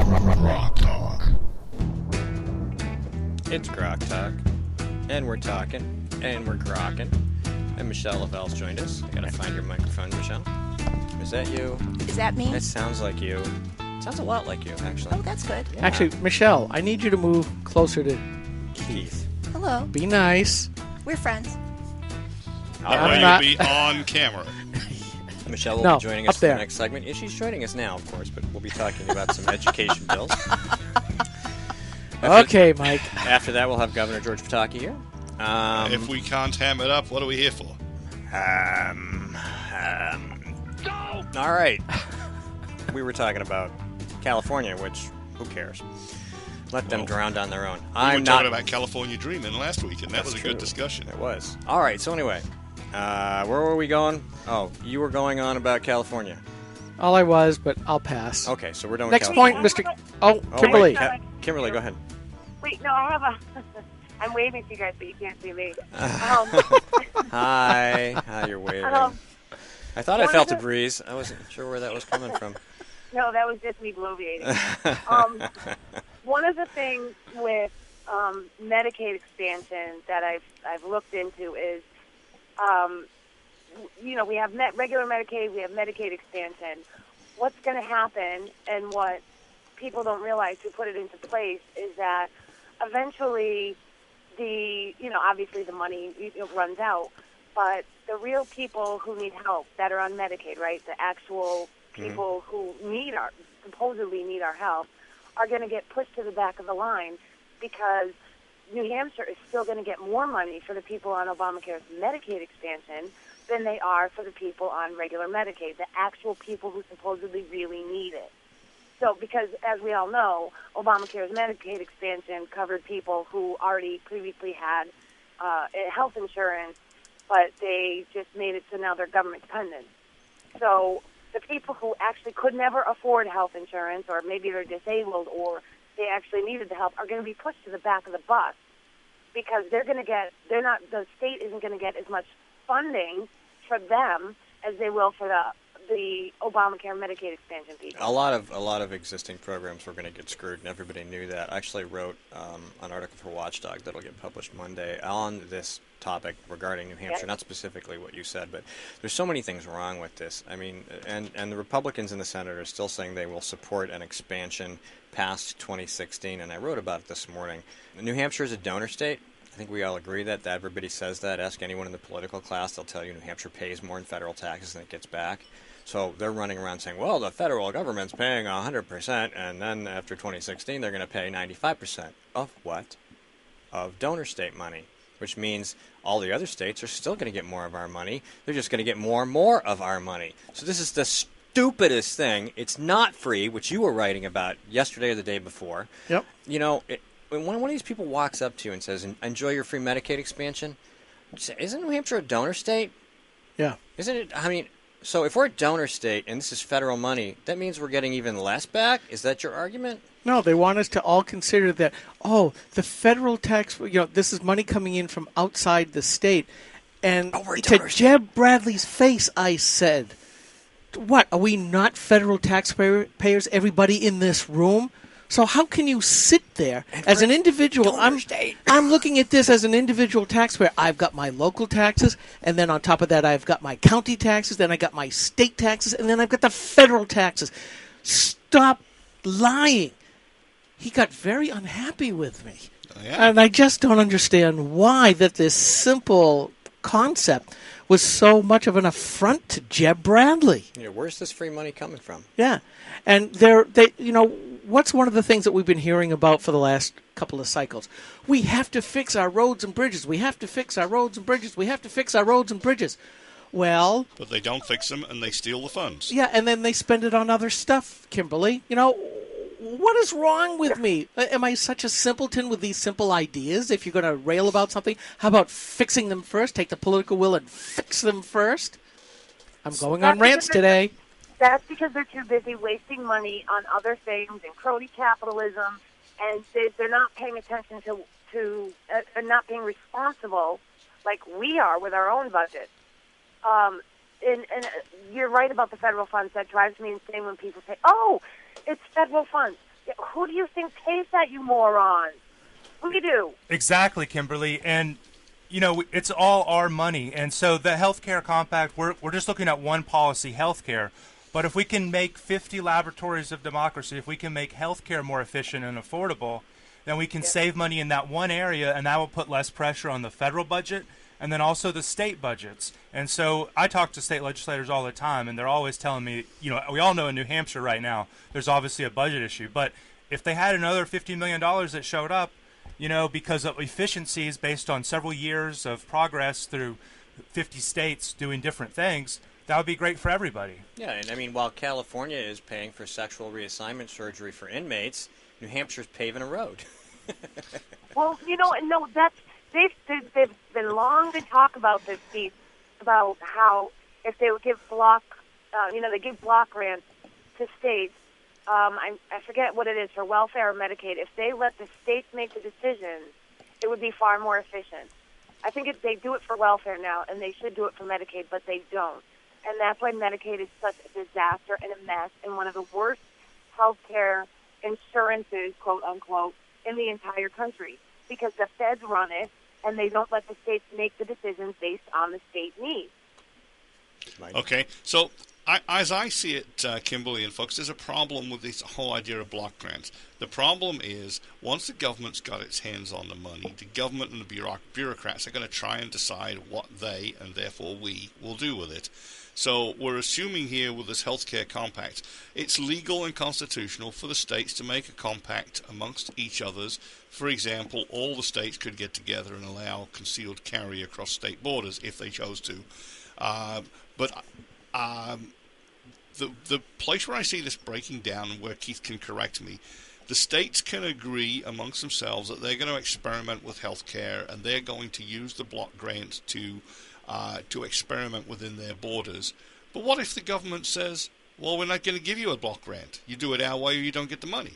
Grok Talk. It's Grok Talk, and we're talking, and we're grokking. And Michelle Lavelle's joined us. I gotta find your microphone, Michelle. Is that you? Is that me? It sounds like you. It sounds a lot like you, actually. Oh, that's good. Yeah. Actually, Michelle, I need you to move closer to Keith. Hello. Be nice. We're friends. I'm Will not- you be on camera? Michelle will No, be joining up us for the there. next segment. Yeah, she's joining us now, of course, but we'll be talking about some education bills. Okay, Mike. After that, we'll have Governor George Pataki here. If we can't ham it up, what are we here for? All right. We were talking about California, which, who cares? Let them drown on their own. We were talking about California Dreaming last week, and that was a true. good discussion. It was. All right, so anyway, where were we going? Oh, you were going on about California. All I was, but I'll pass. Okay, so we're done with Next California. point, Mr. Oh, Oh, Kimberly. wait, Kimberly, go ahead. Wait, no, I have a... I'm waving to you guys, but you can't see me. Hi. Hi, you're waving. I thought I one felt of a the- breeze. I wasn't sure where that was coming from. No, that was just me bloviating. One of the things with Medicaid expansion that I've looked into is, we have regular Medicaid, we have Medicaid expansion. What's going to happen, and what people don't realize who put it into place, is that eventually obviously the money runs out, but the real people who need help that are on Medicaid, right, the actual people who supposedly need our help, are going to get pushed to the back of the line, because New Hampshire is still going to get more money for the people on Obamacare's Medicaid expansion than they are for the people on regular Medicaid, the actual people who supposedly really need it. So, because as we all know, Obamacare's Medicaid expansion covered people who already previously had health insurance, but they just made it so now they're government dependent. So the people who actually could never afford health insurance, or maybe they're disabled, or they actually needed the help, are going to be pushed to the back of the bus, because the state isn't going to get as much funding for them as they will for the Obamacare Medicaid expansion people. A lot of existing programs were going to get screwed, and everybody knew that. I actually wrote an article for Watchdog that'll get published Monday on this topic regarding New Hampshire, not specifically what you said, but there's so many things wrong with this. I mean, and the Republicans in the Senate are still saying they will support an expansion past 2016, and I wrote about it this morning. New Hampshire is a donor state. I think we all agree that everybody says that. Ask anyone in the political class, they'll tell you New Hampshire pays more in federal taxes than it gets back. So they're running around saying, well, the federal government's paying 100%, and then after 2016 they're going to pay 95%. Of what? Of donor state money, which means all the other states are still going to get more of our money. They're just going to get more and more of our money. So this is the stupidest thing. It's not free, which you were writing about yesterday or the day before. Yep. When one of these people walks up to you and says, enjoy your free Medicaid expansion, isn't New Hampshire a donor state? Yeah. Isn't it? I mean, so if we're a donor state and this is federal money, that means we're getting even less back? Is that your argument? No, they want us to all consider that, the federal tax, this is money coming in from outside the state. And we're a to donor Jeb Bradley's face, I said, what, are we not federal taxpayers, everybody in this room? So how can you sit there as an individual? I'm looking at this as an individual taxpayer. I've got my local taxes, and then on top of that, I've got my county taxes, then I got my state taxes, and then I've got the federal taxes. Stop lying. He got very unhappy with me. Yeah. And I just don't understand why that this simple concept was so much of an affront to Jeb Bradley. Where's this free money coming from? Yeah. And what's one of the things that we've been hearing about for the last couple of cycles? We have to fix our roads and bridges. We have to fix our roads and bridges. We have to fix our roads and bridges. Well... But they don't fix them, and they steal the funds. Yeah, and then they spend it on other stuff, Kimberly. What is wrong with me? Am I such a simpleton with these simple ideas? If you're going to rail about something, how about fixing them first? Take the political will and fix them first? I'm going on rants today. That's because they're too busy wasting money on other things and crony capitalism, and they're not paying attention to not being responsible like we are with our own budget. And you're right about the federal funds. That drives me insane when people say, oh, it's federal funds. Who do you think pays that, you morons? We do. Exactly, Kimberly. And, it's all our money. And so the healthcare compact, we're just looking at one policy, healthcare. But if we can make 50 laboratories of democracy, if we can make healthcare more efficient and affordable, then we can save money in that one area, and that will put less pressure on the federal budget and then also the state budgets. And so I talk to state legislators all the time, and they're always telling me, we all know in New Hampshire right now, there's obviously a budget issue. But if they had another $50 million that showed up, because of efficiencies based on several years of progress through 50 states doing different things, that would be great for everybody. Yeah, and I mean, while California is paying for sexual reassignment surgery for inmates, New Hampshire's paving a road. Well, no, that's they've been long to talk about this, Steve, about how if they would give they give block grants to states. I forget what it is for welfare or Medicaid. If they let the states make the decisions, it would be far more efficient. I think they do it for welfare now, and they should do it for Medicaid, but they don't. And that's why Medicaid is such a disaster and a mess and one of the worst health care insurances, quote unquote, in the entire country, because the feds run it and they don't let the states make the decisions based on the state needs. Okay, so as I see it, Kimberly and folks, there's a problem with this whole idea of block grants. The problem is, once the government's got its hands on the money, the government and the bureaucrats are going to try and decide what they, and therefore we, will do with it. So we're assuming here with this healthcare compact, it's legal and constitutional for the states to make a compact amongst each others. For example, all the states could get together and allow concealed carry across state borders if they chose to. But the place where I see this breaking down, and where Keith can correct me, the states can agree amongst themselves that they're going to experiment with healthcare, and they're going to use the block grants to experiment within their borders. But what if the government says, well, we're not going to give you a block grant. You do it our way or you don't get the money.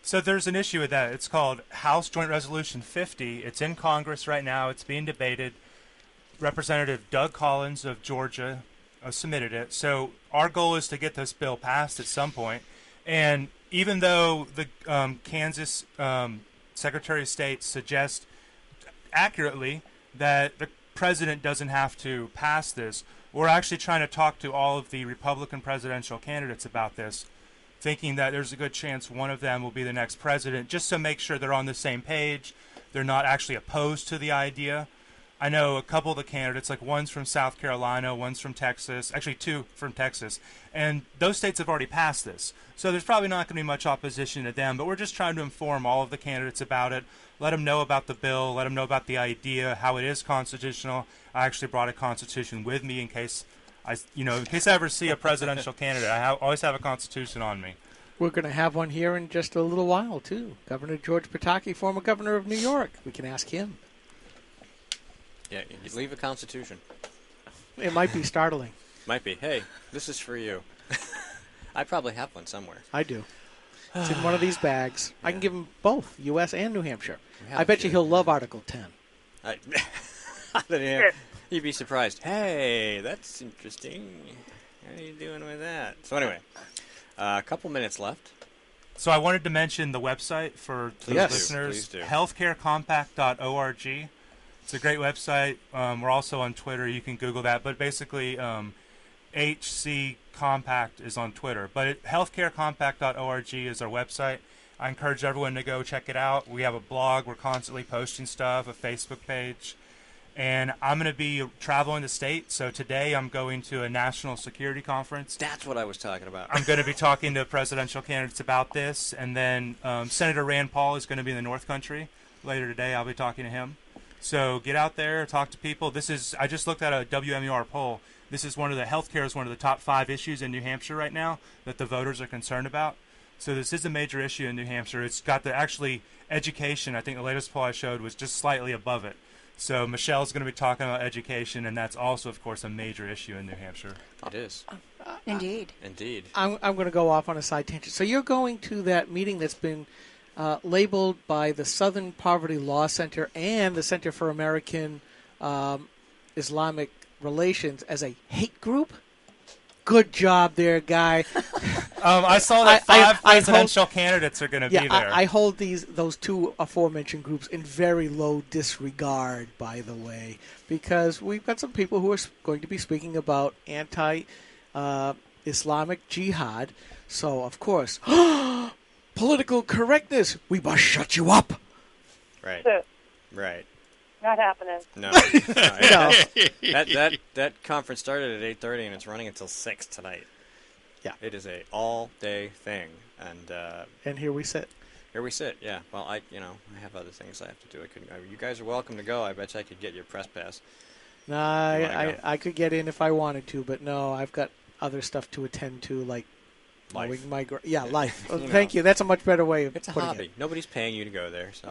So there's an issue with that. It's called House Joint Resolution 50. It's in Congress right now. It's being debated. Representative Doug Collins of Georgia submitted it. So our goal is to get this bill passed at some point. And even though the Kansas Secretary of State suggests accurately that the president doesn't have to pass this, we're actually trying to talk to all of the Republican presidential candidates about this, thinking that there's a good chance one of them will be the next president, just to make sure they're on the same page, they're not actually opposed to the idea. I know a couple of the candidates, like one's from South Carolina, one's from Texas, actually two from Texas, and those states have already passed this. So there's probably not going to be much opposition to them, but we're just trying to inform all of the candidates about it, let them know about the bill, let them know about the idea, how it is constitutional. I actually brought a constitution with me in case I ever see a presidential candidate. I always have a constitution on me. We're going to have one here in just a little while, too. Governor George Pataki, former governor of New York. We can ask him. Yeah, you leave a constitution. It might be startling. Might be. Hey, this is for you. I probably have one somewhere. I do. It's in one of these bags. Yeah. I can give him both, U.S. and New Hampshire. I bet you he'll love Article 10. You'd be surprised. Hey, that's interesting. How are you doing with that? So anyway, a couple minutes left. So I wanted to mention the website for the listeners, please do. healthcarecompact.org. It's a great website. We're also on Twitter. You can Google that. But basically, HC Compact is on Twitter. But healthcarecompact.org is our website. I encourage everyone to go check it out. We have a blog. We're constantly posting stuff, a Facebook page. And I'm going to be traveling the state. So today I'm going to a national security conference. That's what I was talking about. I'm going to be talking to presidential candidates about this. And then Senator Rand Paul is going to be in the North Country. Later today I'll be talking to him. So get out there, talk to people. I just looked at a WMUR poll. This is healthcare is one of the top 5 issues in New Hampshire right now that the voters are concerned about. So this is a major issue in New Hampshire. It's got education. I think the latest poll I showed was just slightly above it. So Michelle's going to be talking about education, and that's also, of course, a major issue in New Hampshire. It is. Indeed. Indeed. I'm going to go off on a side tangent. So you're going to that meeting that's been labeled by the Southern Poverty Law Center and the Center for American Islamic Relations as a hate group? Good job there, guy. I saw that I five presidential candidates are going to be there. I hold those two aforementioned groups in very low disregard, by the way, because we've got some people who are going to be speaking about anti-Islamic jihad. So, of course, political correctness. We must shut you up. Right. Right. Not happening. No. No. That conference started at 8:30 and it's running until 6 tonight. Yeah. It is a all-day thing, and here we sit. Here we sit. Yeah. Well, I have other things I have to do. You guys are welcome to go. I bet you I could get your press pass. No, I could get in if I wanted to, but no, I've got other stuff to attend to, like Life. Life. Thank you. That's a much better way of It's a putting hobby. it. Nobody's paying you to go there, so.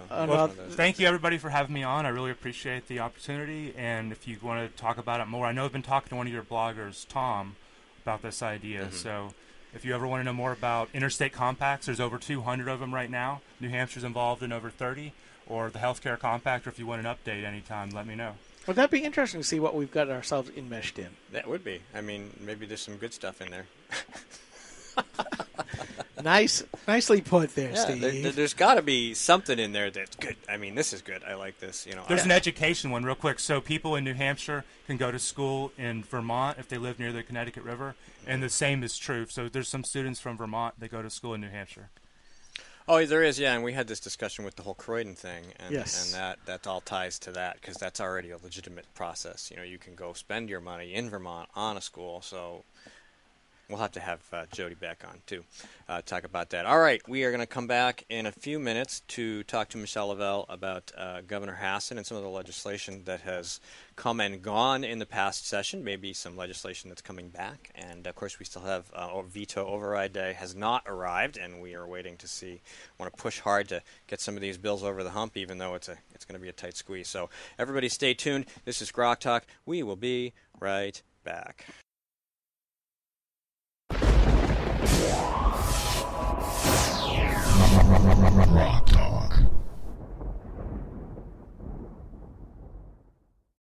Thank you, everybody, for having me on. I really appreciate the opportunity, and if you want to talk about it more, I know I've been talking to one of your bloggers, Tom, about this idea. Mm-hmm. So if you ever want to know more about interstate compacts, there's over 200 of them right now. New Hampshire's involved in over 30, or the healthcare compact, or if you want an update anytime, let me know. Well, that'd be interesting to see what we've got ourselves enmeshed in. That would be. I mean, maybe there's some good stuff in there. Nicely put there, Yeah, Steve. there's got to be something in there that's good. I mean, this is good. I like this. There's an education one real quick. So people in New Hampshire can go to school in Vermont if they live near the Connecticut River, and the same is true. So there's some students from Vermont that go to school in New Hampshire. Oh, there is, yeah, and we had this discussion with the whole Croydon thing, and, Yes. and that all ties to that, because that's already a legitimate process. You can go spend your money in Vermont on a school, so we'll have to have Jody back on, too, talk about that. All right, we are going to come back in a few minutes to talk to Michelle Lavelle about Governor Hassan and some of the legislation that has come and gone in the past session, maybe some legislation that's coming back. And, of course, we still have veto override day has not arrived, and we are waiting to see. Want to push hard to get some of these bills over the hump, even though it's going to be a tight squeeze. So everybody stay tuned. This is Grok Talk. We will be right back. Rock Talk.